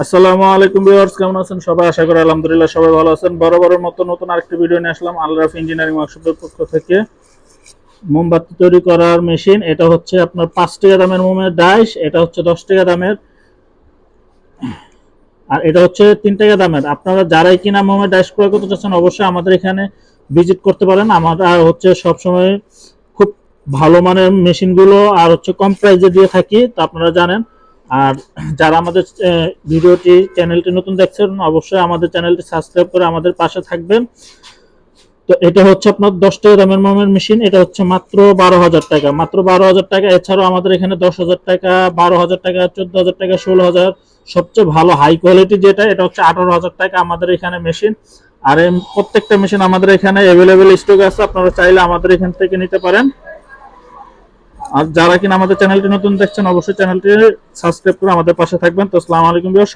আসসালামু আলাইকুম ভিউয়ার্স, কেমন আছেন সবাই? আশা করি আলহামদুলিল্লাহ সবাই ভালো আছেন। বরাবরের মতো নতুন আরেকটি ভিডিও নিয়ে আসলাম আলরাফ ইঞ্জিনিয়ারিং ওয়ার্কশপের পক্ষ থেকে। মোমবাতি তৈরি করার মেশিন, এটা হচ্ছে আপনার 5 টাকা দামের মোমের ডাইস, এটা হচ্ছে 10 টাকা দামের, আর এটা হচ্ছে 3 টাকা দামের। আপনারা যারাই কিনা মোমের ডাইস ক্রয় করতে চাচ্ছেন অবশ্যই আমাদের এখানে ভিজিট করতে পারেন। আমরা হচ্ছে সবসময় খুব ভালো মানের মেশিনগুলো আর হচ্ছে কম প্রাইসে দিয়ে থাকি, তো আপনারা জানেন। আর যারা আমাদের চ্যানেলটি নতুন দেখছেন অবশ্যই আমাদের চ্যানেলটি সাবস্ক্রাইব করে আমাদের পাশে থাকবেন। তো এটা হচ্ছে আপনার 10 টাকা দামের মোমের মেশিন, এটা হচ্ছে মাত্র 12,000 টাকা, মাত্র 12,000 টাকা। এছাড়াও আমাদের এখানে 10,000 টাকা, 12,000 টাকা, 14,000 টাকা, 16,000, সবচেয়ে ভালো হাই কোয়ালিটি যেটা এটা হচ্ছে 18,000 টাকা আমাদের এখানে মেশিন। আর প্রত্যেকটা মেশিন আমাদের এখানে অ্যাভেলেবেল স্টক আছে, আপনারা চাইলে আমাদের এখান থেকে নিতে পারেন। আর যারা কিনা আমাদের চ্যানেলটি নতুন দেখছেন অবশ্যই চ্যানেলটি সাবস্ক্রাইব করে আমাদের পাশে থাকবেন। তো আসসালামু আলাইকুম।